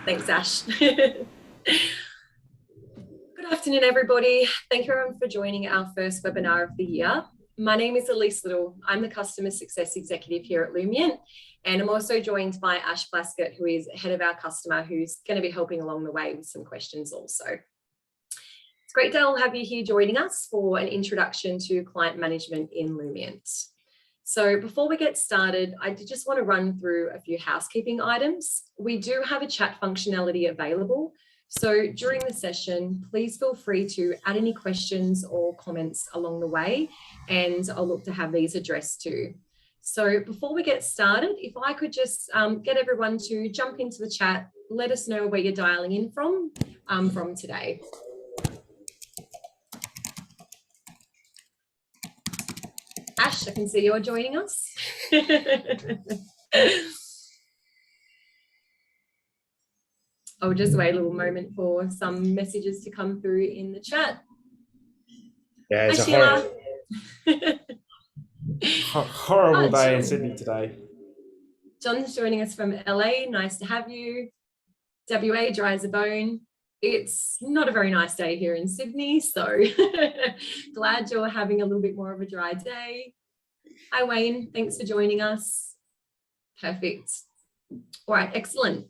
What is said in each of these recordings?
Thanks, Ash. Good afternoon, everybody. Thank you everyone for joining our first webinar of the year. My name is Elise Little. I'm the Customer Success Executive here at Lumiant, and I'm also joined by Ash Plaskett, who is head of our customer, who's going to be helping along the way with some questions also. It's great to have you here joining us for an introduction to client management in Lumiant. So before we get started, I just want to run through a few housekeeping items. We do have a chat functionality available. So during the session, please feel free to add any questions or comments along the way, and I'll look to have these addressed too. So before we get started, if I could just get everyone to jump into the chat, let us know where you're dialing in from today. Ash, I can see you're joining us. I'll just wait a little moment for some messages to come through in the chat. Yeah, it's Hi, a horrible day in Sydney today. John's joining us from LA. Nice to have you. WA, dry as a bone. It's not a very nice day here in Sydney, so glad you're having a little bit more of a dry day. Hi, Wayne. Thanks for joining us. Perfect. All right, excellent.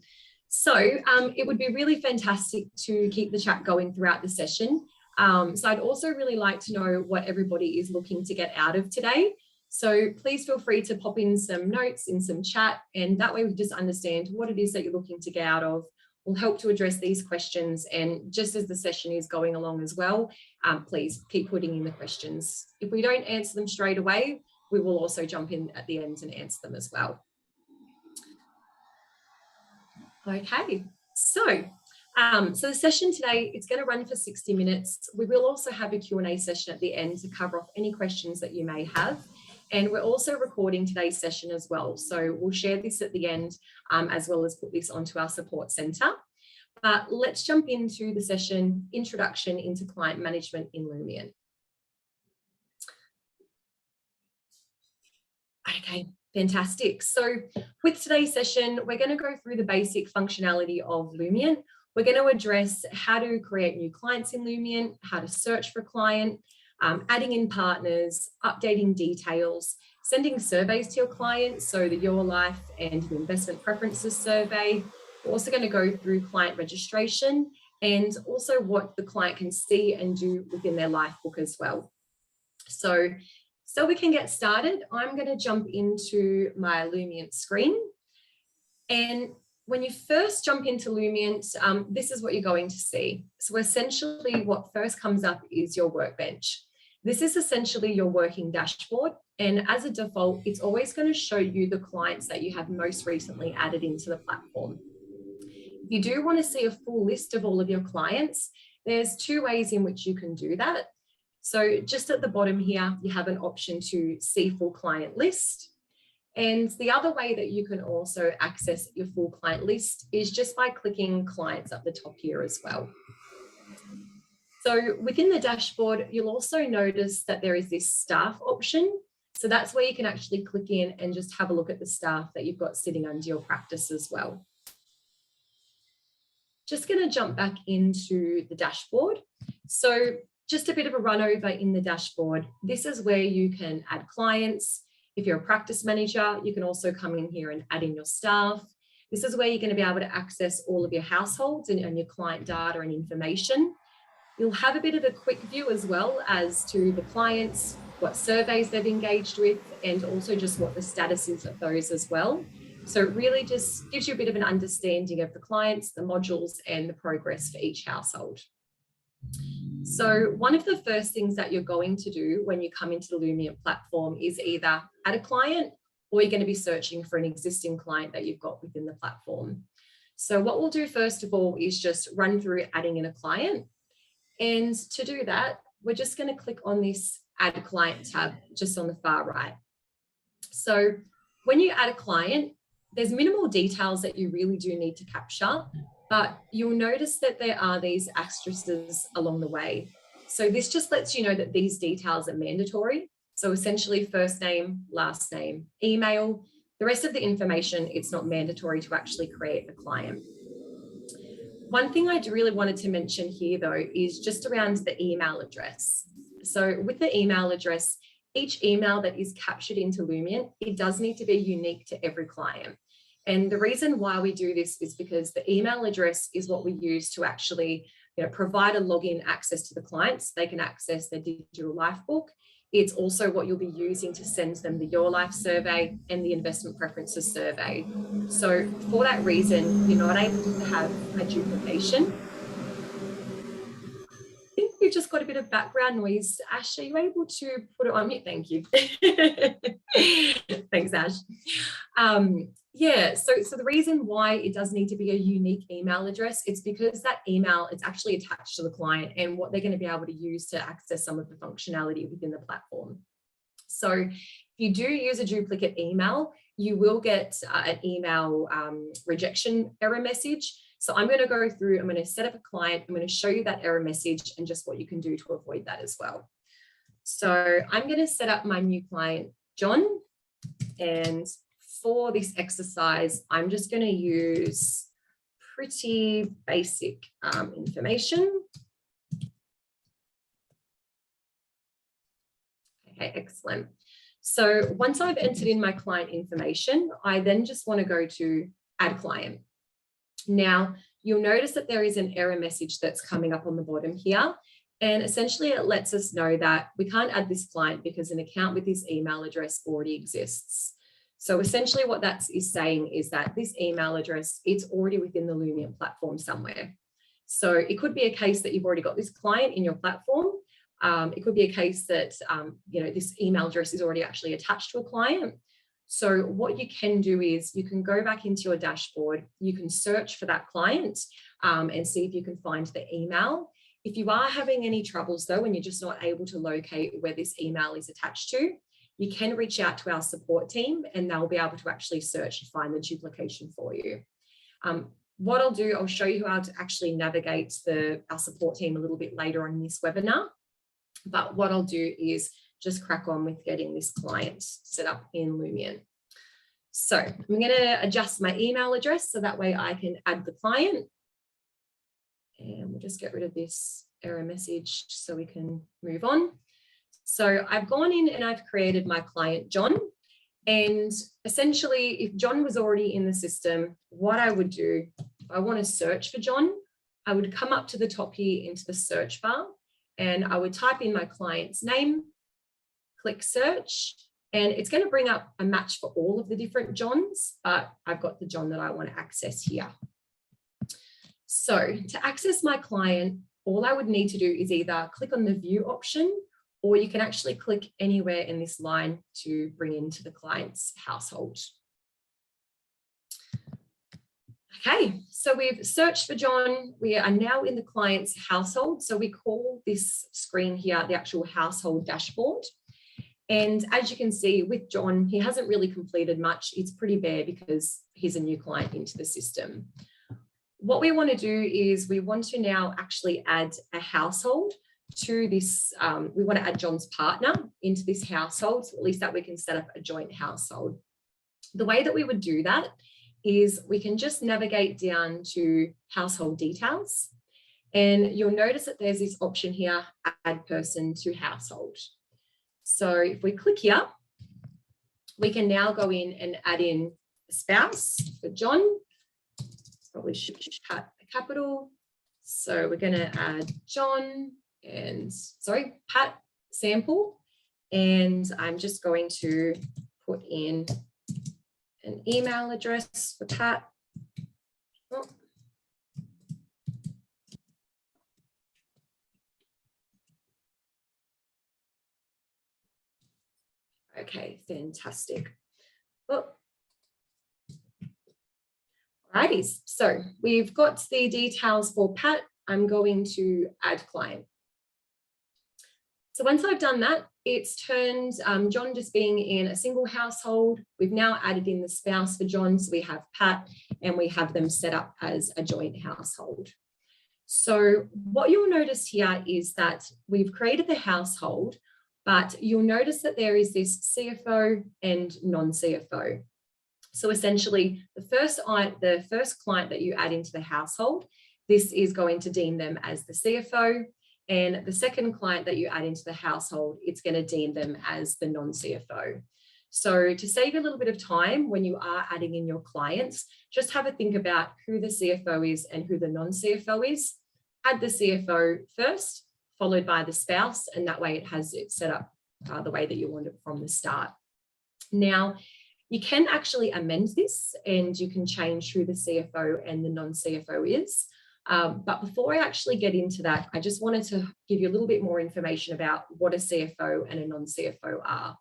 So it would be really fantastic to keep the chat going throughout the session. So I'd also really like to know what everybody is looking to get out of today. So please feel free to pop in some notes, in some chat, and that way we just understand what it is that you're looking to get out of. We'll help to address these questions, and just as the session is going along as well, please keep putting in the questions. If we don't answer them straight away, we will also jump in at the end and answer them as well. Okay, so the session today, it's going to run for 60 minutes. We will also have a Q&A session at the end to cover off any questions that you may have. And we're also recording today's session as well. So we'll share this at the end, as well as put this onto our support centre. But let's jump into the session, Introduction into Client Management in Lumiant. Okay, fantastic. So with today's session, we're going to go through the basic functionality of Lumiant. We're going to address how to create new clients in Lumiant, how to search for client, adding in partners, updating details, sending surveys to your clients, so the Your Life and the Investment Preferences survey. We're also going to go through client registration and also what the client can see and do within their Lifebook as well. So we can get started, I'm going to jump into my Lumiant screen. And when you first jump into Lumiant, this is what you're going to see. So essentially what first comes up is your Workbench. This is essentially your working dashboard. And as a default, it's always going to show you the clients that you have most recently added into the platform. If you do want to see a full list of all of your clients, there's two ways in which you can do that. So just at the bottom here, you have an option to see full client list. And the other way that you can also access your full client list is just by clicking clients up the top here as well. So within the dashboard, you'll also notice that there is this staff option. So that's where you can actually click in and just have a look at the staff that you've got sitting under your practice as well. Just going to jump back into the dashboard. So just a bit of a run over in the dashboard. This is where you can add clients. If you're a practice manager, you can also come in here and add in your staff. This is where you're going to be able to access all of your households and your client data and information. You'll have a bit of a quick view as well as to the clients, what surveys they've engaged with, and also just what the status is of those as well. So it really just gives you a bit of an understanding of the clients, the modules, and the progress for each household. So one of the first things that you're going to do when you come into the Lumiant platform is either add a client, or you're going to be searching for an existing client that you've got within the platform. So what we'll do first of all is just run through adding in a client. And to do that, we're just going to click on this Add Client tab just on the far right. So when you add a client, there's minimal details that you really do need to capture, but you'll notice that there are these asterisks along the way. So this just lets you know that these details are mandatory. So essentially first name, last name, email, the rest of the information, it's not mandatory to actually create a client. One thing I really wanted to mention here, though, is just around the email address. So with the email address, each email that is captured into Lumiant, it does need to be unique to every client. And the reason why we do this is because the email address is what we use to actually provide a login access to the clients. They can access their digital Lifebook. It's also what you'll be using to send them the Your Life survey and the investment preferences survey. So for that reason, you're not able to have a duplication. I think we've just got a bit of background noise. Ash, are you able to put it on mute? Thank you. Thanks, Ash. Yeah, so the reason why it does need to be a unique email address, it's because that email, it's actually attached to the client and what they're going to be able to use to access some of the functionality within the platform. So if you do use a duplicate email, you will get an email rejection error message. So I'm going to go through, I'm going to set up a client, I'm going to show you that error message and just what you can do to avoid that as well. So I'm going to set up my new client, John, and for this exercise, I'm just going to use pretty basic information. Okay, excellent. So once I've entered in my client information, I then just want to go to add client. Now, you'll notice that there is an error message that's coming up on the bottom here. And essentially it lets us know that we can't add this client because an account with this email address already exists. So essentially what that is saying is that this email address, it's already within the Lumiant platform somewhere. So it could be a case that you've already got this client in your platform. It could be a case that this email address is already actually attached to a client. So what you can do is you can go back into your dashboard, you can search for that client and see if you can find the email. If you are having any troubles though, and you're just not able to locate where this email is attached to, you can reach out to our support team and they'll be able to actually search and find the duplication for you. What I'll do, I'll show you how to actually navigate our support team a little bit later on in this webinar. But what I'll do is just crack on with getting this client set up in Lumiant. So I'm going to adjust my email address so that way I can add the client. And we'll just get rid of this error message so we can move on. So I've gone in and I've created my client, John. And essentially, if John was already in the system, what I would do, if I want to search for John, I would come up to the top here into the search bar and I would type in my client's name, click search, and it's going to bring up a match for all of the different Johns, but I've got the John that I want to access here. So to access my client, all I would need to do is either click on the view option, or you can actually click anywhere in this line to bring into the client's household. Okay, so we've searched for John. We are now in the client's household. So we call this screen here the actual household dashboard. And as you can see with John, he hasn't really completed much. It's pretty bare because he's a new client into the system. What we want to do is we want to now actually add a household to this. We want to add John's partner into this household, so at least that we can set up a joint household. The way that we would do that is we can just navigate down to household details, and you'll notice that there's this option here, add person to household. So if we click here, we can now go in and add in a spouse for John. Probably should cut a capital. So we're going to add John and Pat sample, and I'm just going to put in an email address for Pat. Oh. Okay, fantastic. Well, alrighty, so we've got the details for Pat. I'm going to add client. So once I've done that, it's turned John just being in a single household. We've now added in the spouse for John. So we have Pat and we have them set up as a joint household. So what you'll notice here is that we've created the household, but you'll notice that there is this CFO and non-CFO. So essentially the first client that you add into the household, this is going to deem them as the CFO. And the second client that you add into the household, it's going to deem them as the non-CFO. So to save a little bit of time when you are adding in your clients, just have a think about who the CFO is and who the non-CFO is. Add the CFO first, followed by the spouse, and that way it has it set up the way that you want it from the start. Now, you can actually amend this and you can change who the CFO and the non-CFO is. But before I actually get into that, I just wanted to give you a little bit more information about what a CFO and a non-CFO are.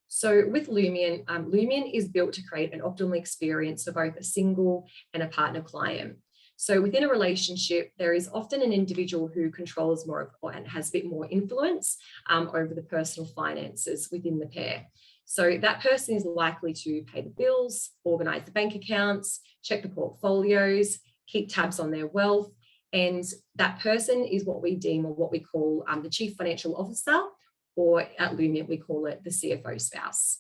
So with Lumiant, Lumiant is built to create an optimal experience for both a single and a partner client. So within a relationship, there is often an individual who controls more and has a bit more influence over the personal finances within the pair. So that person is likely to pay the bills, organize the bank accounts, check the portfolios, keep tabs on their wealth. And that person is what we deem or what we call the chief financial officer, or at Lumiant, we call it the CFO spouse.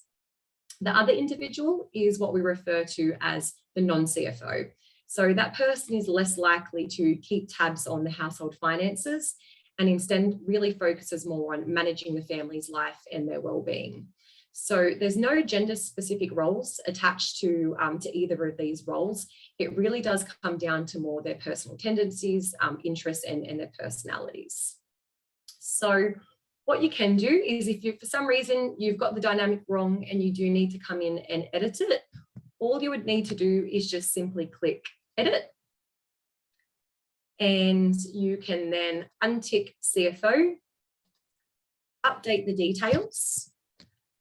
The other individual is what we refer to as the non-CFO. So that person is less likely to keep tabs on the household finances and instead really focuses more on managing the family's life and their well-being. So there's no gender-specific roles attached to either of these roles. It really does come down to more their personal tendencies, interests, and their personalities. So what you can do is if you, for some reason, you've got the dynamic wrong and you do need to come in and edit it, all you would need to do is just simply click edit. And you can then untick CFO, update the details.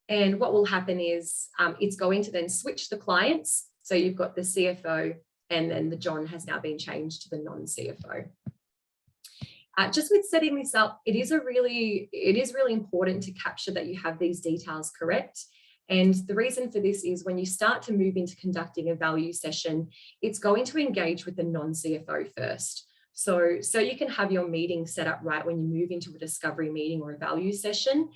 And what will happen is it's going to then switch the clients. So you've got the CFO and then the John has now been changed to the non-CFO. Just with setting this up, it is really important to capture that you have these details correct. And the reason for this is when you start to move into conducting a value session, it's going to engage with the non-CFO first. So you can have your meeting set up right when you move into a discovery meeting or a value session.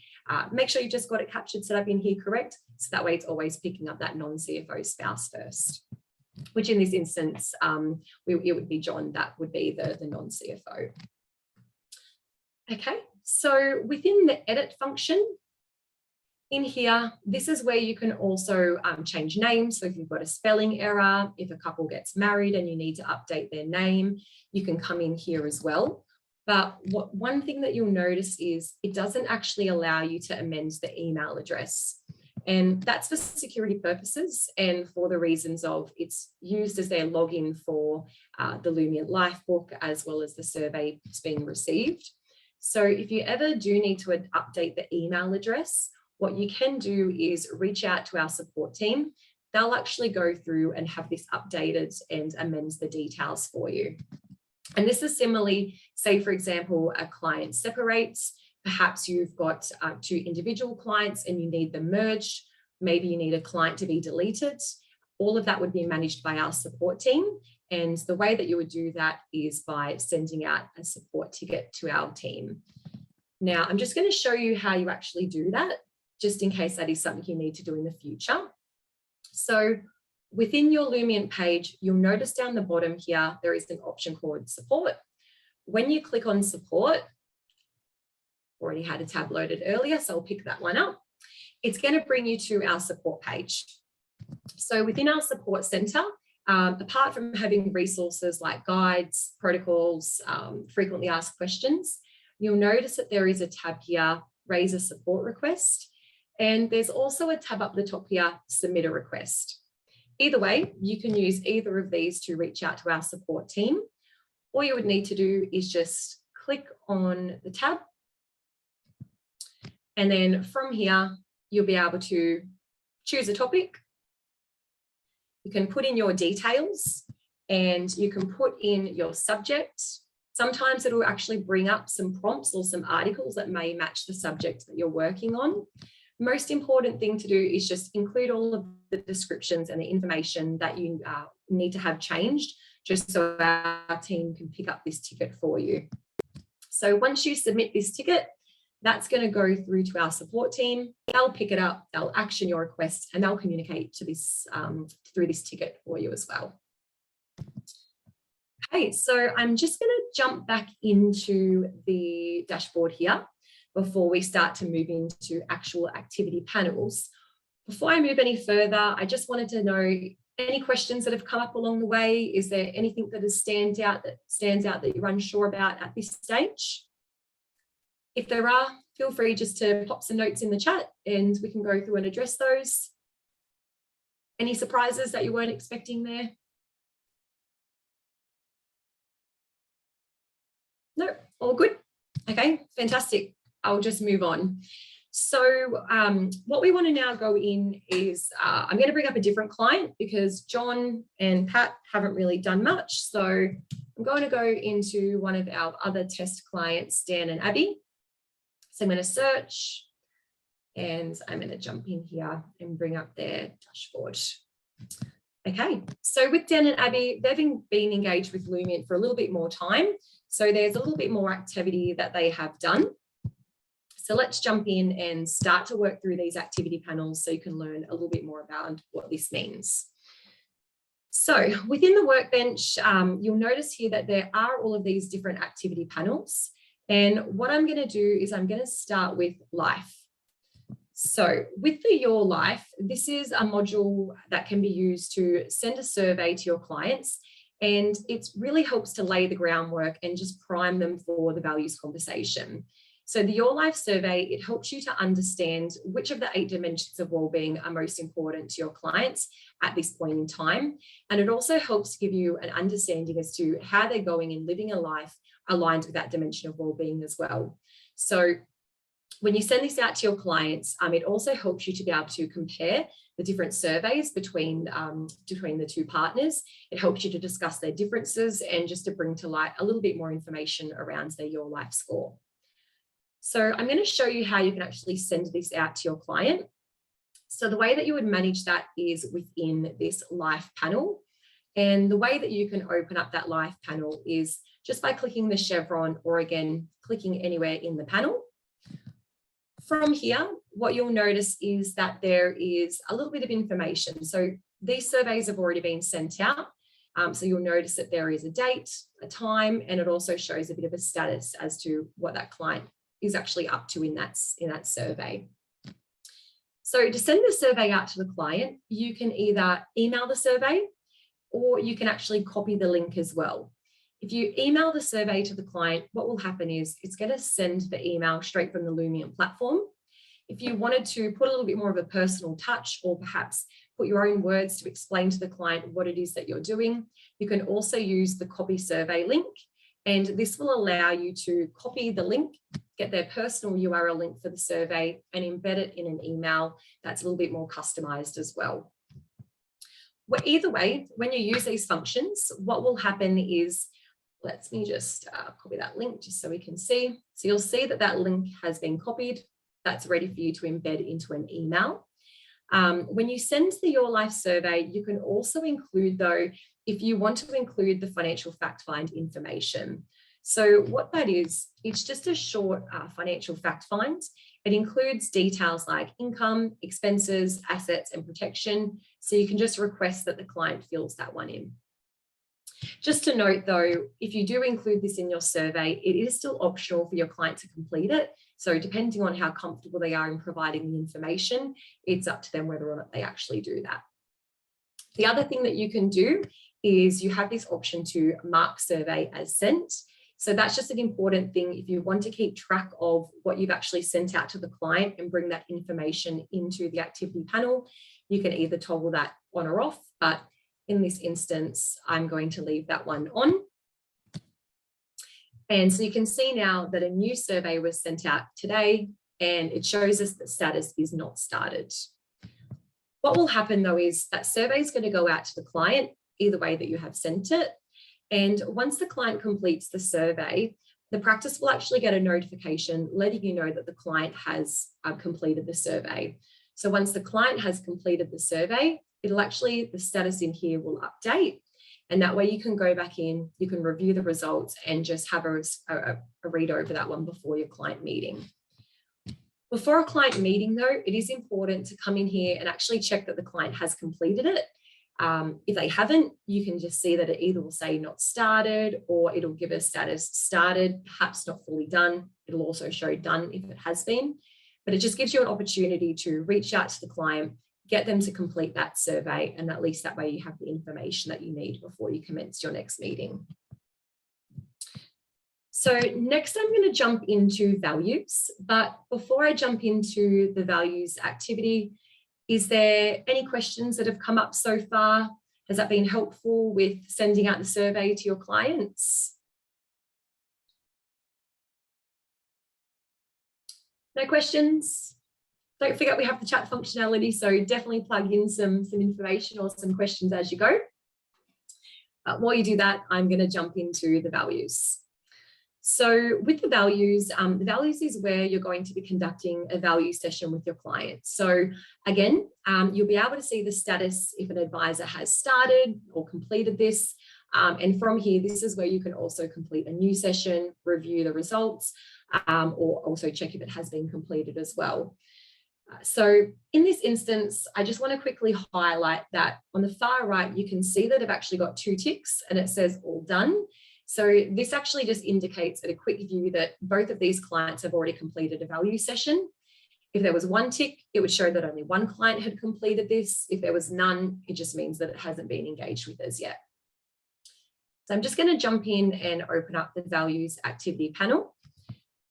Make sure you've just got it captured, set up in here correct. So that way it's always picking up that non-CFO spouse first, which in this instance, it would be John, that would be the non-CFO. Okay, so within the edit function, in here, this is where you can also change names. So if you've got a spelling error, if a couple gets married and you need to update their name, you can come in here as well. But one thing that you'll notice is it doesn't actually allow you to amend the email address. And that's for security purposes and for the reasons of it's used as their login for the Lumiant Lifebook as well as the survey that's being received. So if you ever do need to update the email address, what you can do is reach out to our support team. They'll actually go through and have this updated and amend the details for you. And this is similarly, say, for example, a client separates. Perhaps you've got two individual clients and you need them merged. Maybe you need a client to be deleted. All of that would be managed by our support team. And the way that you would do that is by sending out a support ticket to our team. Now, I'm just going to show you how you actually do that, just in case that is something you need to do in the future. So within your Lumiant page, you'll notice down the bottom here, there is an option called support. When you click on support, already had a tab loaded earlier, so I'll pick that one up. It's going to bring you to our support page. So within our support center, apart from having resources like guides, protocols, frequently asked questions, you'll notice that there is a tab here, raise a support request. And there's also a tab up the top here, submit a request. Either way, you can use either of these to reach out to our support team. All you would need to do is just click on the tab. And then from here, you'll be able to choose a topic. You can put in your details and you can put in your subject. Sometimes it will actually bring up some prompts or some articles that may match the subject that you're working on. Most important thing to do is just include all of the descriptions and the information that you need to have changed, just so our team can pick up this ticket for you. So once you submit this ticket, that's going to go through to our support team. They'll pick it up, they'll action your request, and they'll communicate to this through this ticket for you as well. Okay, so I'm just going to jump back into the dashboard here before we start to move into actual activity panels. Before I move any further, I just wanted to know any questions that have come up along the way. Is there anything that stands out that you're unsure about at this stage? If there are, feel free just to pop some notes in the chat and we can go through and address those. Any surprises that you weren't expecting there? No, all good. Okay, fantastic. I'll just move on. So what we want to now go in is I'm going to bring up a different client because John and Pat haven't really done much. So I'm going to go into one of our other test clients, Dan and Abby. So I'm going to search and I'm going to jump in here and bring up their dashboard. Okay, so with Dan and Abby, they've been engaged with Lumiant for a little bit more time. So there's a little bit more activity that they have done. So let's jump in and start to work through these activity panels so you can learn a little bit more about what this means. So within the Workbench, you'll notice here that there are all of these different activity panels. And what I'm going to do is I'm going to start with Life. So with the Your Life, this is a module that can be used to send a survey to your clients. And it really helps to lay the groundwork and just prime them for the values conversation. So the Your Life survey, it helps you to understand which of the 8 dimensions of wellbeing are most important to your clients at this point in time. And it also helps give you an understanding as to how they're going and living a life aligned with that dimension of wellbeing as well. So when you send this out to your clients, it also helps you to be able to compare the different surveys between the two partners. It helps you to discuss their differences and just to bring to light a little bit more information around their Your Life score. So I'm going to show you how you can actually send this out to your client. So the way that you would manage that is within this Life panel. And the way that you can open up that Life panel is just by clicking the chevron or again, clicking anywhere in the panel. From here, what you'll notice is that there is a little bit of information. So these surveys have already been sent out. So you'll notice that there is a date, a time, and it also shows a bit of a status as to what that client is actually up to in that survey. So to send the survey out to the client, you can either email the survey or you can actually copy the link as well. If you email the survey to the client, what will happen is it's going to send the email straight from the Lumiant platform. If you wanted to put a little bit more of a personal touch or perhaps put your own words to explain to the client what it is that you're doing, you can also use the copy survey link. And this will allow you to copy the link, get their personal URL link for the survey and embed it in an email that's a little bit more customized as well. Well, either way, when you use these functions, what will happen is, let me just copy that link just so we can see. So you'll see that that link has been copied. That's ready for you to embed into an email. When you send the Your Life survey, you can also include, though, if you want to include the financial fact find information. So what that is, it's just a short financial fact find. It includes details like income, expenses, assets, and protection. So you can just request that the client fills that one in. Just to note though, if you do include this in your survey, it is still optional for your client to complete it. So depending on how comfortable they are in providing the information, it's up to them whether or not they actually do that. The other thing that you can do is you have this option to mark survey as sent. So that's just an important thing. If you want to keep track of what you've actually sent out to the client and bring that information into the activity panel, you can either toggle that on or off, but in this instance, I'm going to leave that one on. And so you can see now that a new survey was sent out today and it shows us that status is not started. What will happen though is that survey is going to go out to the client either way that you have sent it. And once the client completes the survey, the practice will actually get a notification letting you know that the client has completed the survey. So once the client has completed the survey, it'll actually, the status in here will update. And that way you can go back in, you can review the results and just have a read over that one before your client meeting. Before a client meeting though, it is important to come in here and actually check that the client has completed it. If they haven't, you can just see that it either will say not started, or it'll give a status started, perhaps not fully done. It'll also show done if it has been, but it just gives you an opportunity to reach out to the client, get them to complete that survey, and at least that way you have the information that you need before you commence your next meeting. So next I'm going to jump into values, but before I jump into the values activity, is there any questions that have come up so far? Has that been helpful with sending out the survey to your clients? No questions? Don't forget we have the chat functionality, so definitely plug in some information or some questions as you go. While you do that, I'm going to jump into the values. So with the values is where you're going to be conducting a value session with your client. So again, you'll be able to see the status if an advisor has started or completed this. And from here, this is where you can also complete a new session, review the results, or also check if it has been completed as well. So in this instance, I just want to quickly highlight that on the far right, you can see that I've actually got 2 ticks and it says all done. So this actually just indicates at a quick view that both of these clients have already completed a value session. If there was 1 tick, it would show that only 1 client had completed this. If there was none, it just means that it hasn't been engaged with us yet. So I'm just going to jump in and open up the values activity panel.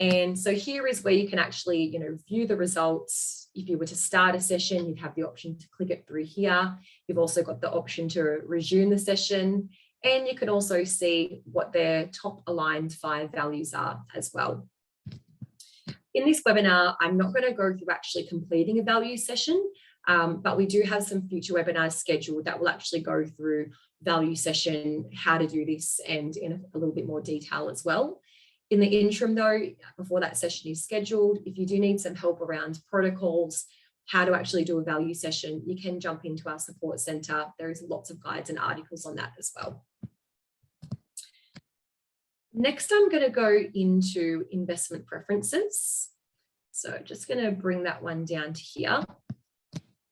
And so here is where you can actually, view the results. If you were to start a session, you'd have the option to click it through here. You've also got the option to resume the session. And you can also see what their top aligned 5 values are as well. In this webinar, I'm not going to go through actually completing a value session, but we do have some future webinars scheduled that will actually go through value session, how to do this, and in a little bit more detail as well. In the interim though, before that session is scheduled, if you do need some help around protocols, how to actually do a value session, you can jump into our support center. There is lots of guides and articles on that as well. Next, I'm going to go into investment preferences. So just going to bring that one down to here.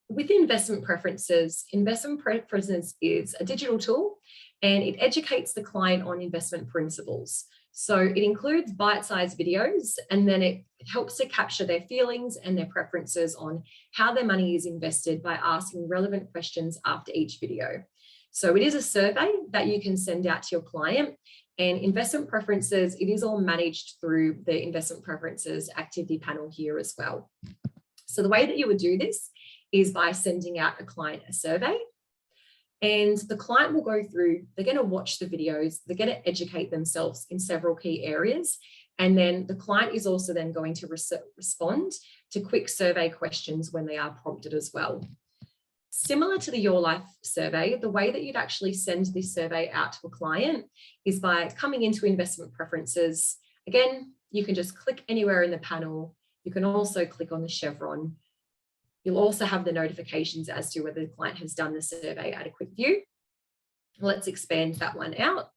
With investment preferences is a digital tool and it educates the client on investment principles. So it includes bite-sized videos and then it helps to capture their feelings and their preferences on how their money is invested by asking relevant questions after each video. So it is a survey that you can send out to your client, and investment preferences, it is all managed through the investment preferences activity panel here as well. So the way that you would do this is by sending out a client a survey. And the client will go through, they're going to watch the videos, they're going to educate themselves in several key areas. And then the client is also then going to respond to quick survey questions when they are prompted as well. Similar to the Your Life survey, the way that you'd actually send this survey out to a client is by coming into investment preferences. Again, you can just click anywhere in the panel. You can also click on the chevron. You'll also have the notifications as to whether the client has done the survey at a quick view. Let's expand that one out.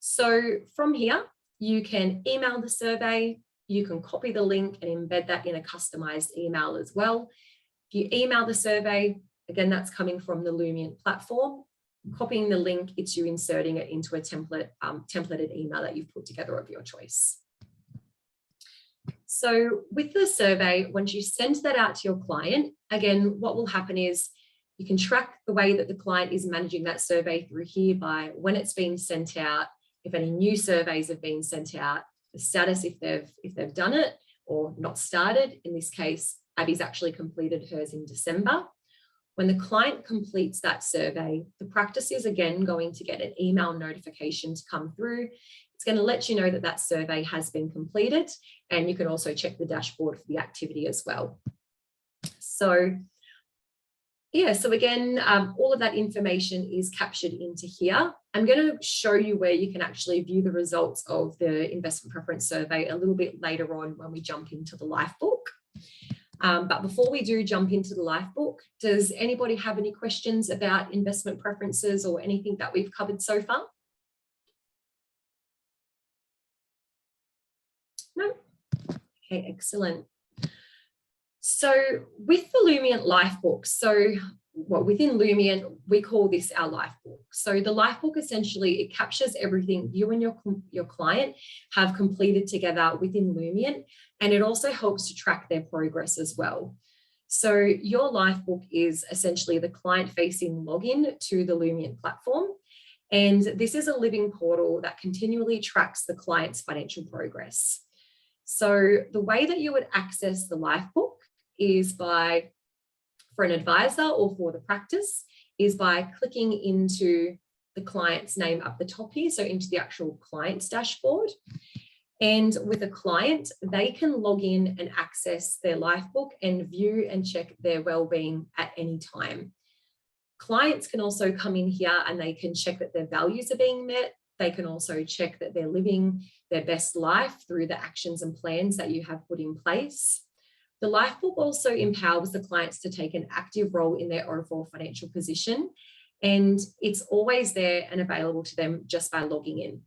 So from here, you can email the survey, you can copy the link and embed that in a customized email as well. If you email the survey, again, that's coming from the Lumiant platform. Copying the link, it's you inserting it into a templated email that you've put together of your choice. So with the survey, once you send that out to your client, again, what will happen is you can track the way that the client is managing that survey through here by when it's been sent out, if any new surveys have been sent out, the status if they've done it or not started. In this case, Abby's actually completed hers in December. When the client completes that survey, the practice is again going to get an email notification to come through. It's going to let you know that that survey has been completed, and you can also check the dashboard for the activity as well. So yeah, so again, all of that information is captured into here. I'm going to show you where you can actually view the results of the investment preference survey a little bit later on when we jump into the Lifebook. But before we do jump into the Lifebook, does anybody have any questions about investment preferences or anything that we've covered so far? No? Okay, excellent. So with the Lumiant Lifebook, so within Lumiant, we call this our Lifebook. So the Lifebook, essentially, it captures everything you and your client have completed together within Lumiant, and it also helps to track their progress as well. So your Lifebook is essentially the client-facing login to the Lumiant platform. And this is a living portal that continually tracks the client's financial progress. So the way that you would access the Lifebook is for an advisor or for the practice, is by clicking into the client's name up the top here, so into the actual client's dashboard. And with a client, they can log in and access their Lifebook and view and check their well-being at any time. Clients can also come in here and they can check that their values are being met. They can also check that they're living their best life through the actions and plans that you have put in place. The Lifebook also empowers the clients to take an active role in their overall financial position, and it's always there and available to them just by logging in.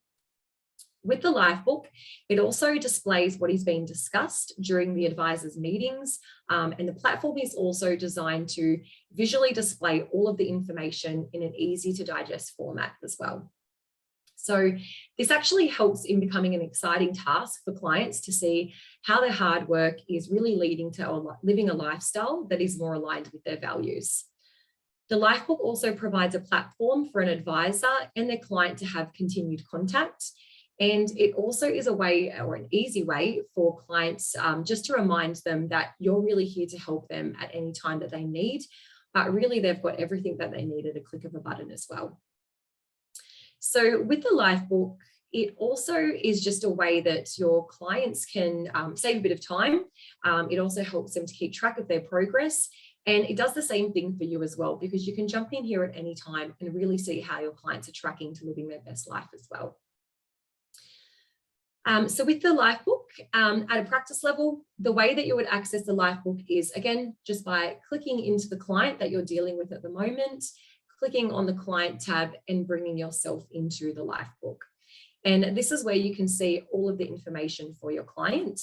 With the Lifebook, it also displays what is being discussed during the advisor's meetings, and the platform is also designed to visually display all of the information in an easy to digest format as well. So this actually helps in becoming an exciting task for clients to see how their hard work is really leading to living a lifestyle that is more aligned with their values. The Lifebook also provides a platform for an advisor and their client to have continued contact. And it also is a way, or an easy way, for clients just to remind them that you're really here to help them at any time that they need, but really they've got everything that they need at a click of a button as well. So with the Lifebook, it also is just a way that your clients can save a bit of time. It also helps them to keep track of their progress. And it does the same thing for you as well, because you can jump in here at any time and really see how your clients are tracking to living their best life as well. So with the Lifebook, at a practice level, the way that you would access the Lifebook is, again, just by clicking into the client that you're dealing with at the moment, clicking on the client tab and bringing yourself into the Lifebook. And this is where you can see all of the information for your client.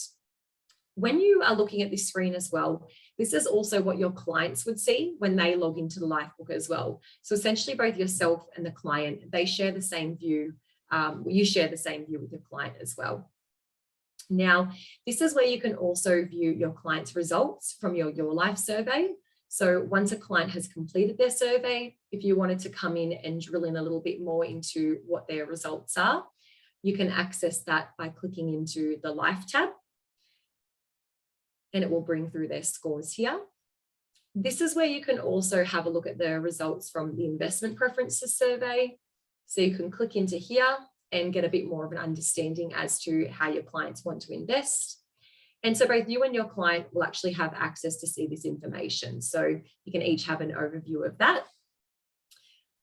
When you are looking at this screen as well, this is also what your clients would see when they log into the Lifebook as well. So essentially both yourself and the client, they share the same view. You share the same view with your client as well. Now, this is where you can also view your client's results from your life survey. So once a client has completed their survey, if you wanted to come in and drill in a little bit more into what their results are, you can access that by clicking into the Life tab, and it will bring through their scores here. This is where you can also have a look at the results from the investment preferences survey. So you can click into here and get a bit more of an understanding as to how your clients want to invest. And so both you and your client will actually have access to see this information. So you can each have an overview of that.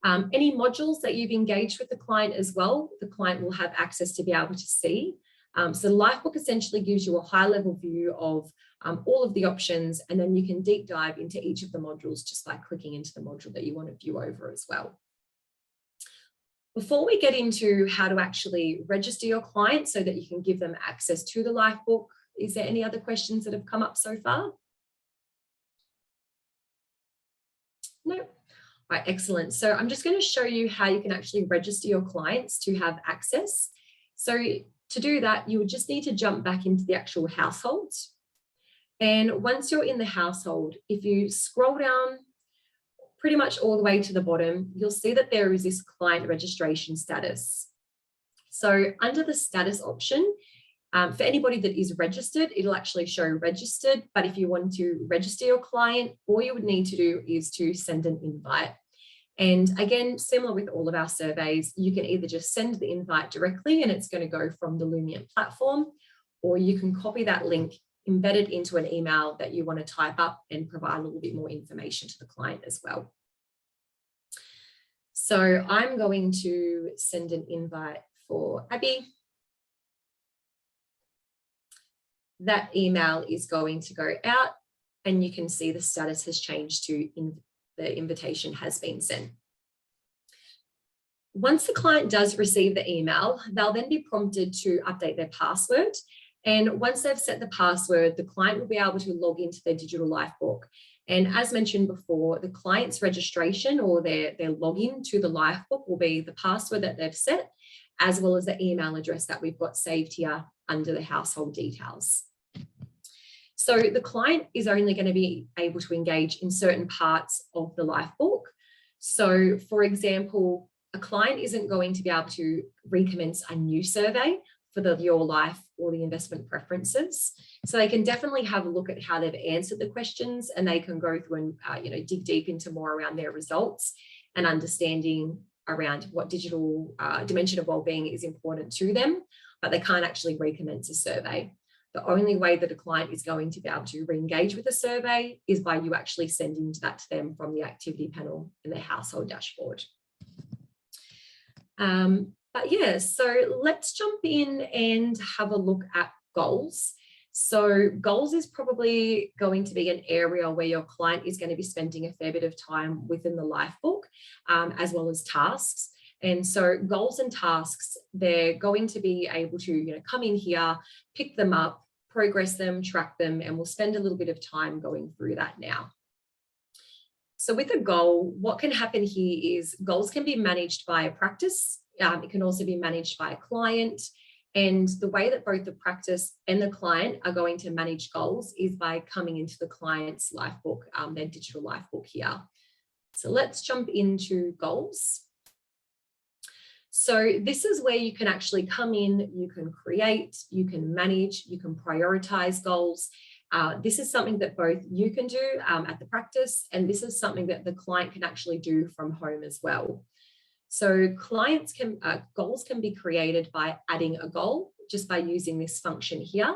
Any modules that you've engaged with the client as well, the client will have access to be able to see. So the Lifebook essentially gives you a high-level view of all of the options, and then you can deep dive into each of the modules just by clicking into the module that you want to view over as well. Before we get into how to actually register your client so that you can give them access to the Lifebook, is there any other questions that have come up so far? No? All right, excellent. So I'm just going to show you how you can actually register your clients to have access. So to do that, you would just need to jump back into the actual household. And once you're in the household, if you scroll down pretty much all the way to the bottom, you'll see that there is this client registration status. So under the status option, for anybody that is registered, it'll actually show registered. But if you want to register your client, all you would need to do is to send an invite. And again, similar with all of our surveys, you can either just send the invite directly and it's going to go from the Lumiant platform, or you can copy that link, embed it into an email that you want to type up and provide a little bit more information to the client as well. So I'm going to send an invite for Abby. That email is going to go out and you can see the status has changed to the invitation has been sent. Once the client does receive the email, they'll then be prompted to update their password. And once they've set the password, the client will be able to log into their digital Lifebook. And as mentioned before, the client's registration or their login to the Lifebook will be the password that they've set, as well as the email address that we've got saved here under the household details. So the client is only going to be able to engage in certain parts of the Lifebook. So for example, a client isn't going to be able to recommence a new survey for your life or the investment preferences. So they can definitely have a look at how they've answered the questions, and they can go through and dig deep into more around their results and understanding around what digital dimension of wellbeing is important to them, but they can't actually recommence a survey. The only way that a client is going to be able to re-engage with a survey is by you actually sending that to them from the activity panel in the household dashboard. But yeah, so let's jump in and have a look at goals. So goals is probably going to be an area where your client is going to be spending a fair bit of time within the Lifebook, as well as tasks. And so goals and tasks, they're going to be able to come in here, pick them up, progress them, track them, and we'll spend a little bit of time going through that now. So with a goal, what can happen here is goals can be managed by a practice. It can also be managed by a client. And the way that both the practice and the client are going to manage goals is by coming into the client's Lifebook, their digital Lifebook here. So let's jump into goals. So this is where you can actually come in, you can create, you can manage, you can prioritize goals. This is something that both you can do at the practice, and this is something that the client can actually do from home as well. So goals can be created by adding a goal just by using this function here.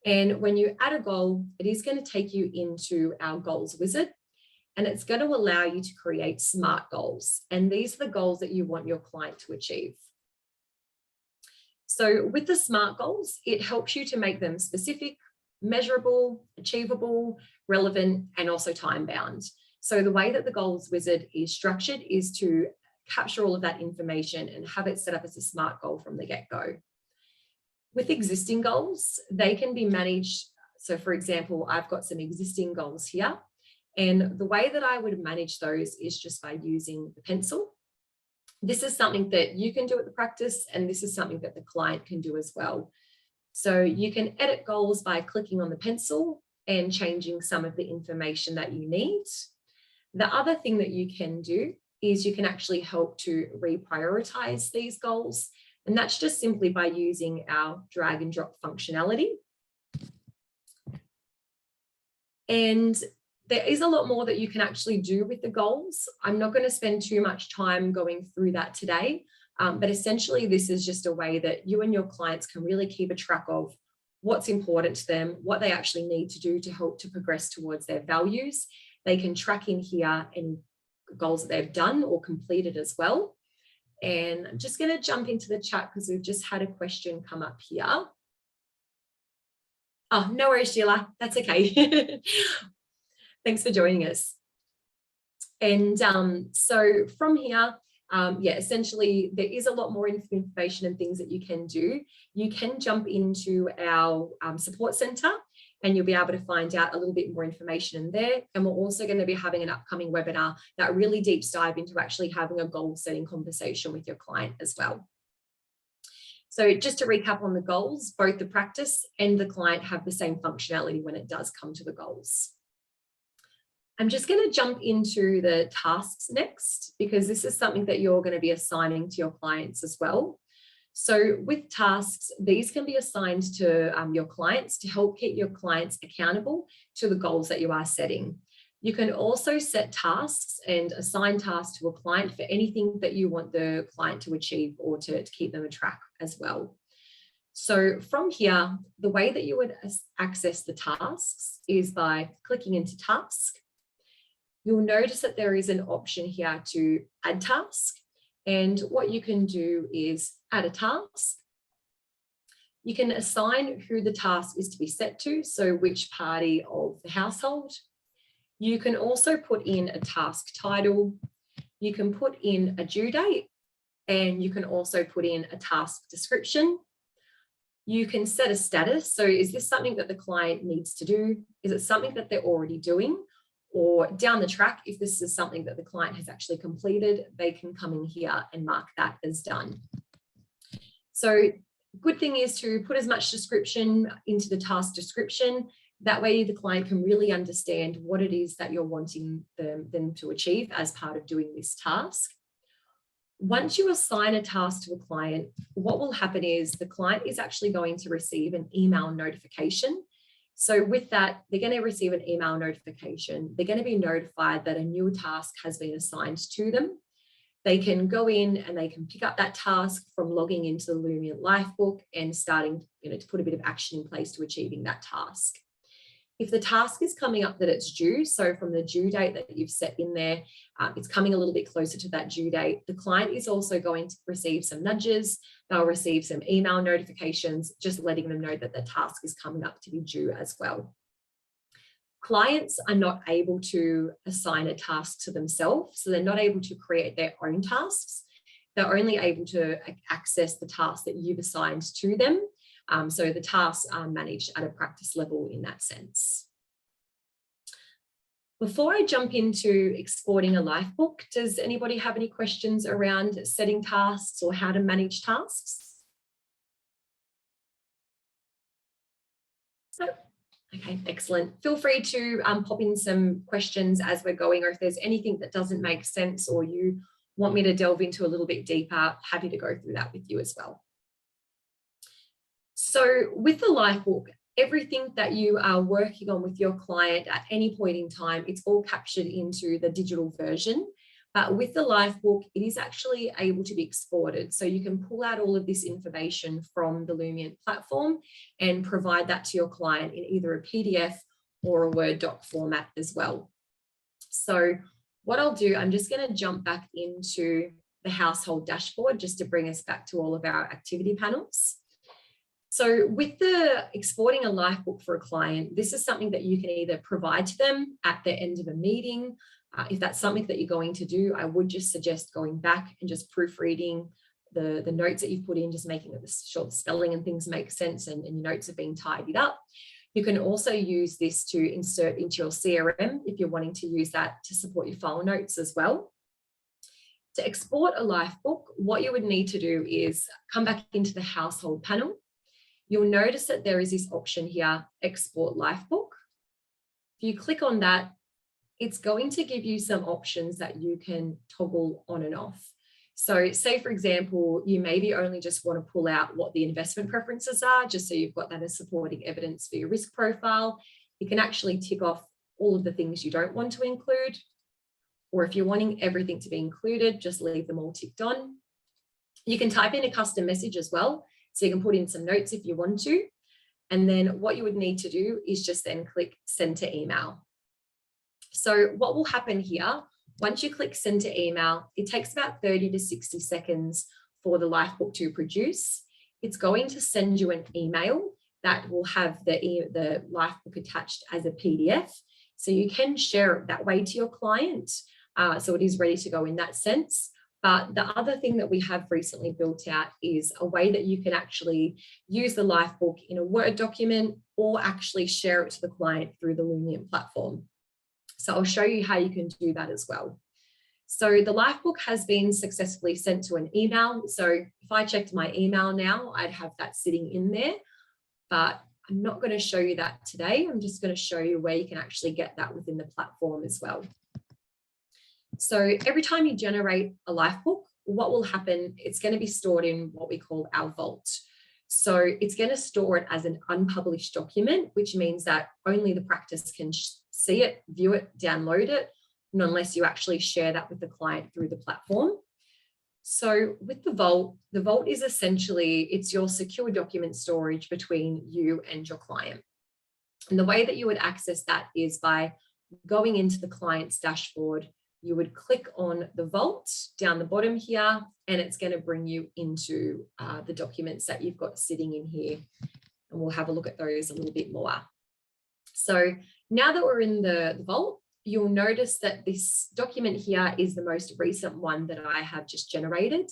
And when you add a goal, it is going to take you into our goals wizard, and it's going to allow you to create SMART goals. And these are the goals that you want your client to achieve. So with the SMART goals, it helps you to make them specific, measurable, achievable, relevant, and also time-bound. So the way that the goals wizard is structured is to capture all of that information and have it set up as a SMART goal from the get-go. With existing goals, they can be managed. So for example, I've got some existing goals here, and the way that I would manage those is just by using the pencil. This is something that you can do at the practice, and this is something that the client can do as well. So you can edit goals by clicking on the pencil and changing some of the information that you need. The other thing that you can do is you can actually help to reprioritize these goals. And that's just simply by using our drag and drop functionality. And there is a lot more that you can actually do with the goals. I'm not going to spend too much time going through that today, but essentially this is just a way that you and your clients can really keep a track of what's important to them, what they actually need to do to help to progress towards their values. They can track in here any goals that they've done or completed as well. And I'm just going to jump into the chat because we've just had a question come up here. Oh, no worries, Sheila. That's okay. Thanks for joining us. And so from here, essentially there is a lot more information and things that you can do. You can jump into our support center, and you'll be able to find out a little bit more information in there. And we're also going to be having an upcoming webinar that really deep dive into actually having a goal setting conversation with your client as well. So just to recap on the goals, both the practice and the client have the same functionality when it does come to the goals. I'm just going to jump into the tasks next, because this is something that you're going to be assigning to your clients as well. So with tasks, these can be assigned to your clients to help keep your clients accountable to the goals that you are setting. You can also set tasks and assign tasks to a client for anything that you want the client to achieve or to keep them on track as well. So from here, the way that you would access the tasks is by clicking into task. You'll notice that there is an option here to add task. And what you can do is add a task. You can assign who the task is to be set to, so which party of the household. You can also put in a task title. You can put in a due date, and you can also put in a task description. You can set a status. So is this something that the client needs to do? Is it something that they're already doing? or down the track, if this is something that the client has actually completed, they can come in here and mark that as done. So good thing is to put as much description into the task description. That way the client can really understand what it is that you're wanting them to achieve as part of doing this task. Once you assign a task to a client, what will happen is the client is actually going to receive an email notification. So with that, they're going to receive an email notification. They're going to be notified that a new task has been assigned to them. They can go in and they can pick up that task from logging into the Lumiant Lifebook and starting, to put a bit of action in place to achieving that task. If the task is coming up that it's due, so from the due date that you've set in there, it's coming a little bit closer to that due date, the client is also going to receive some nudges. They'll receive some email notifications, just letting them know that the task is coming up to be due as well. Clients are not able to assign a task to themselves, so they're not able to create their own tasks. They're only able to access the tasks that you've assigned to them. So the tasks are managed at a practice level in that sense. Before I jump into exporting a Lifebook, does anybody have any questions around setting tasks or how to manage tasks? So, okay, excellent. Feel free to pop in some questions as we're going, or if there's anything that doesn't make sense or you want me to delve into a little bit deeper, happy to go through that with you as well. So with the Lifebook, everything that you are working on with your client at any point in time, it's all captured into the digital version. But with the Lifebook, it is actually able to be exported. So you can pull out all of this information from the Lumiant platform and provide that to your client in either a PDF or a Word doc format as well. So what I'll do, I'm just going to jump back into the household dashboard just to bring us back to all of our activity panels. So with the exporting a Lifebook for a client, this is something that you can either provide to them at the end of a meeting. If that's something that you're going to do, I would just suggest going back and just proofreading the notes that you've put in, just making sure the spelling and things make sense and your notes are being tidied up. You can also use this to insert into your CRM if you're wanting to use that to support your file notes as well. To export a Lifebook, what you would need to do is come back into the household panel. You'll notice that there is this option here, Export Lifebook. If you click on that, it's going to give you some options that you can toggle on and off. So say, for example, you maybe only just want to pull out what the investment preferences are, just so you've got that as supporting evidence for your risk profile. You can actually tick off all of the things you don't want to include. Or if you're wanting everything to be included, just leave them all ticked on. You can type in a custom message as well. So you can put in some notes if you want to. And then what you would need to do is just then click send to email. So what will happen here, once you click send to email, it takes about 30 to 60 seconds for the Lifebook to produce. It's going to send you an email that will have the Lifebook attached as a PDF. So you can share it that way to your client. So it is ready to go in that sense. But the other thing that we have recently built out is a way that you can actually use the Lifebook in a Word document or actually share it to the client through the Lumiant platform. So I'll show you how you can do that as well. So the Lifebook has been successfully sent to an email. So if I checked my email now, I'd have that sitting in there, but I'm not going to show you that today. I'm just going to show you where you can actually get that within the platform as well. So every time you generate a Lifebook, what will happen, it's going to be stored in what we call our vault. So it's going to store it as an unpublished document, which means that only the practice can see it, view it, download it, unless you actually share that with the client through the platform. So with the vault is essentially, it's your secure document storage between you and your client. And the way that you would access that is by going into the client's dashboard. You would click on the vault down the bottom here, and it's going to bring you into the documents that you've got sitting in here. And we'll have a look at those a little bit more. So now that we're in the vault, you'll notice that this document here is the most recent one that I have just generated.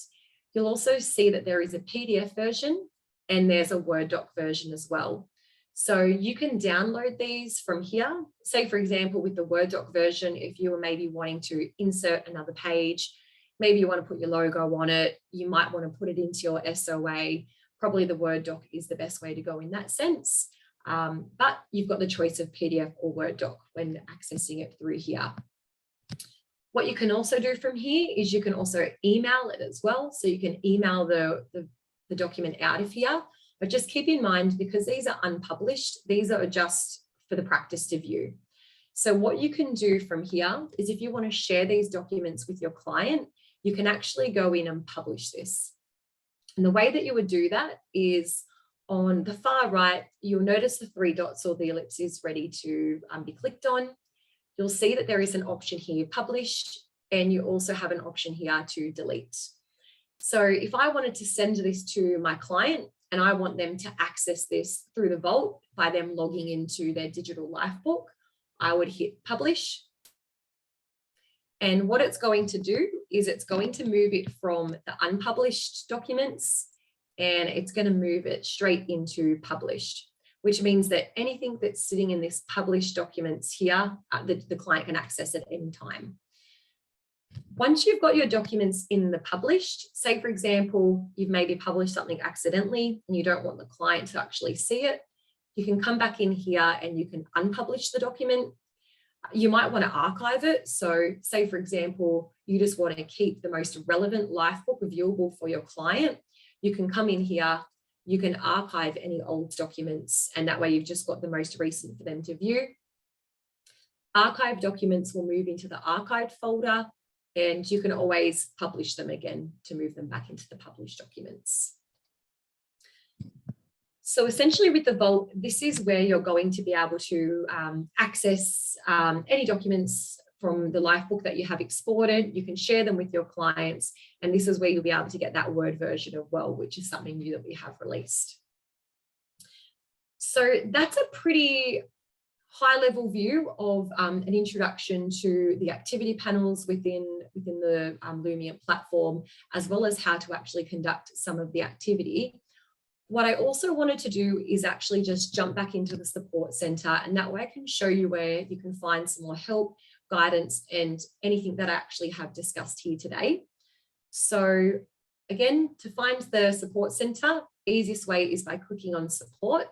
You'll also see that there is a PDF version and there's a Word doc version as well. So you can download these from here. Say, for example, with the Word doc version, if you were maybe wanting to insert another page, maybe you want to put your logo on it, you might want to put it into your SOA. Probably the Word doc is the best way to go in that sense. But you've got the choice of PDF or Word doc when accessing it through here. What you can also do from here is you can also email it as well. So you can email the document out of here. But just keep in mind, because these are unpublished, these are just for the practice to view. So what you can do from here is if you want to share these documents with your client, you can actually go in and publish this. And the way that you would do that is on the far right, you'll notice the 3 dots or the ellipse is ready to be clicked on. You'll see that there is an option here, publish, and you also have an option here to delete. So if I wanted to send this to my client and I want them to access this through the Vault by them logging into their digital Lifebook, I would hit publish. And what it's going to do is it's going to move it from the unpublished documents and it's going to move it straight into published, which means that anything that's sitting in this published documents here, the client can access at any time. Once you've got your documents in the published, say for example, you've maybe published something accidentally and you don't want the client to actually see it, you can come back in here and you can unpublish the document. You might want to archive it. So say for example, you just want to keep the most relevant Lifebook viewable for your client. You can come in here, you can archive any old documents, and that way you've just got the most recent for them to view. Archive documents will move into the archived folder, and you can always publish them again to move them back into the published documents. So essentially with the Vault, this is where you're going to be able to access any documents from the Lifebook that you have exported. You can share them with your clients, and this is where you'll be able to get that Word version of well, which is something new that we have released. So that's a pretty high-level view of an introduction to the activity panels within the Lumiant platform, as well as how to actually conduct some of the activity. What I also wanted to do is actually just jump back into the support center, and that way I can show you where you can find some more help, guidance, and anything that I actually have discussed here today. So again, to find the support center, easiest way is by clicking on support.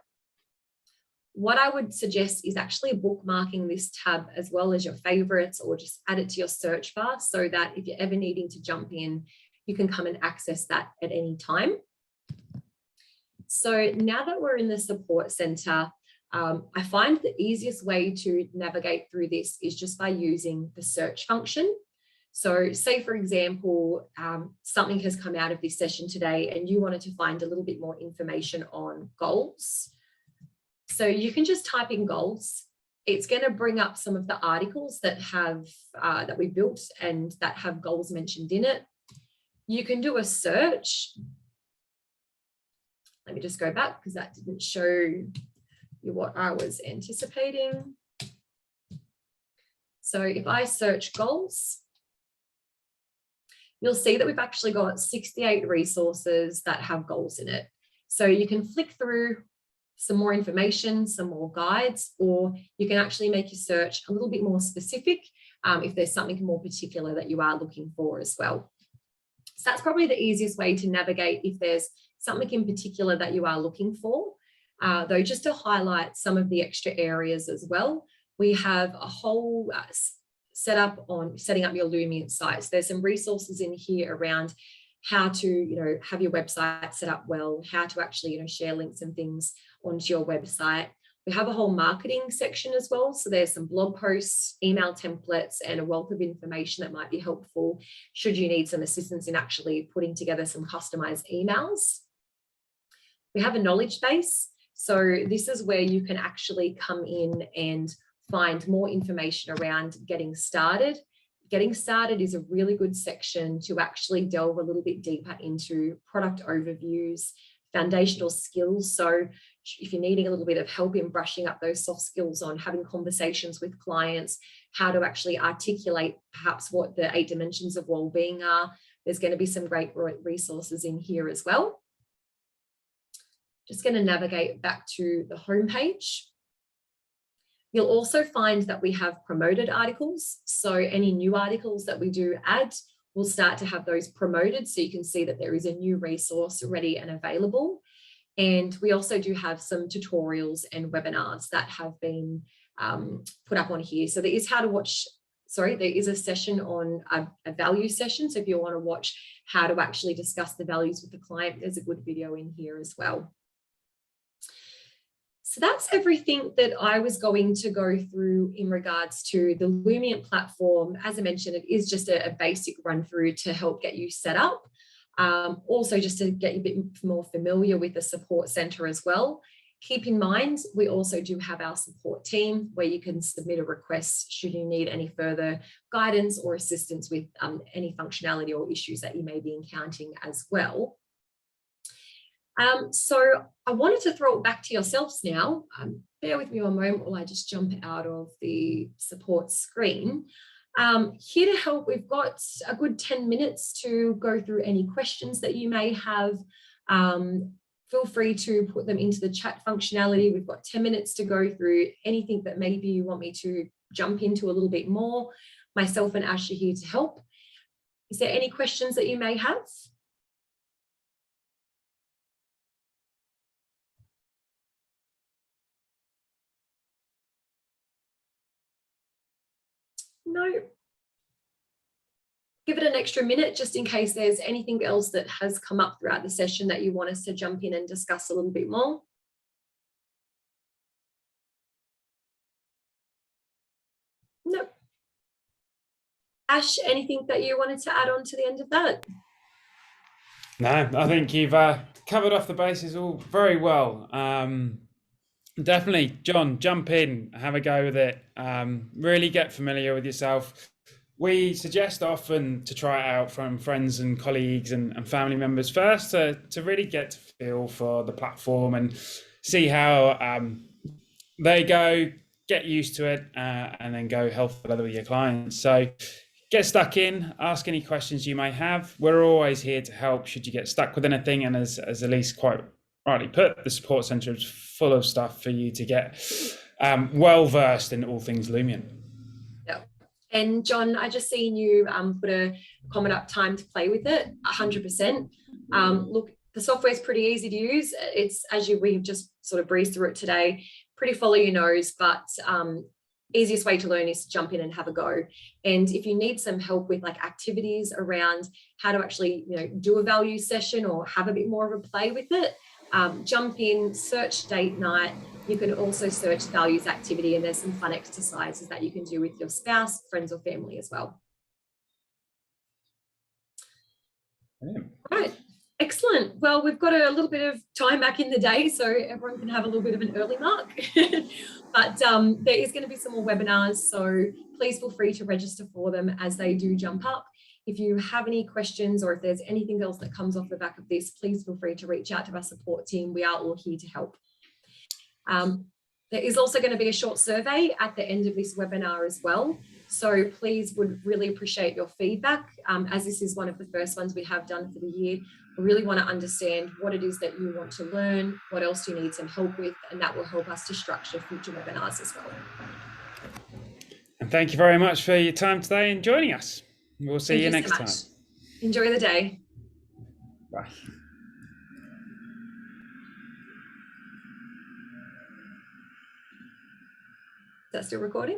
What I would suggest is actually bookmarking this tab as well as your favorites, or just add it to your search bar so that if you're ever needing to jump in, you can come and access that at any time. So now that we're in the support center, I find the easiest way to navigate through this is just by using the search function. So say, for example, something has come out of this session today and you wanted to find a little bit more information on goals. So you can just type in goals. It's going to bring up some of the articles that we built and that have goals mentioned in it. You can do a search. Let me just go back because that didn't show you what I was anticipating. So if I search goals, you'll see that we've actually got 68 resources that have goals in it. So you can flick through some more information, some more guides, or you can actually make your search a little bit more specific if there's something more particular that you are looking for as well. So that's probably the easiest way to navigate if there's something in particular that you are looking for. Though just to highlight some of the extra areas as well, we have a whole setup on setting up your Lumiant site. So there's some resources in here around how to, have your website set up well, how to actually, share links and things onto your website. We have a whole marketing section as well. So there's some blog posts, email templates, and a wealth of information that might be helpful should you need some assistance in actually putting together some customized emails. We have a knowledge base. So this is where you can actually come in and find more information around getting started. Getting started is a really good section to actually delve a little bit deeper into product overviews, foundational skills. So if you're needing a little bit of help in brushing up those soft skills on having conversations with clients, how to actually articulate perhaps what the 8 dimensions of well-being are, there's going to be some great resources in here as well. Just going to navigate back to the home page. You'll also find that we have promoted articles. So any new articles that we do add, we'll start to have those promoted. So you can see that there is a new resource ready and available. And we also do have some tutorials and webinars that have been put up on here. So there is how to watch, there is a session on a value session. So if you want to watch how to actually discuss the values with the client, there's a good video in here as well. So that's everything that I was going to go through in regards to the Lumiant platform. As I mentioned, it is just a basic run through to help get you set up. Also just to get you a bit more familiar with the support center as well. Keep in mind, we also do have our support team where you can submit a request should you need any further guidance or assistance with any functionality or issues that you may be encountering as well. So I wanted to throw it back to yourselves now. Bear with me one moment while I just jump out of the support screen. Here to help, we've got a good 10 minutes to go through any questions that you may have. Feel free to put them into the chat functionality. We've got 10 minutes to go through anything that maybe you want me to jump into a little bit more. Myself and Ash are here to help. Is there any questions that you may have? No. Give it an extra minute just in case there's anything else that has come up throughout the session that you want us to jump in and discuss a little bit more. Nope. Ash, anything that you wanted to add on to the end of that? No, I think you've covered off the bases all very well. Definitely, John, jump in, have a go with it. Really get familiar with yourself. We suggest often to try it out from friends and colleagues and family members first to really get to feel for the platform and see how they go, get used to it, and then go help other with your clients. So get stuck in, ask any questions you may have. We're always here to help should you get stuck with anything. And as Elise quite rightly put, the support center is full of stuff for you to get well versed in all things Lumiant. Yeah. And John, I just seen you put a comment up, time to play with it, 100%. Look, the software is pretty easy to use. It's, as we've just sort of breezed through it today, pretty follow your nose, but easiest way to learn is to jump in and have a go. And if you need some help with like activities around how to actually, do a value session or have a bit more of a play with it, jump in, search date night. You can also search values activity, and there's some fun exercises that you can do with your spouse, friends, or family as well. Right. Excellent. Well, we've got a little bit of time back in the day, so everyone can have a little bit of an early mark. But there is going to be some more webinars, so please feel free to register for them as they do jump up. If you have any questions or if there's anything else that comes off the back of this, please feel free to reach out to our support team. We are all here to help. There is also going to be a short survey at the end of this webinar as well. So please would really appreciate your feedback. As this is one of the first ones we have done for the year, we really want to understand what it is that you want to learn, what else you need some help with, and that will help us to structure future webinars as well. And thank you very much for your time today and joining us. We'll see you next time. Enjoy the day. Bye. Is that still recording?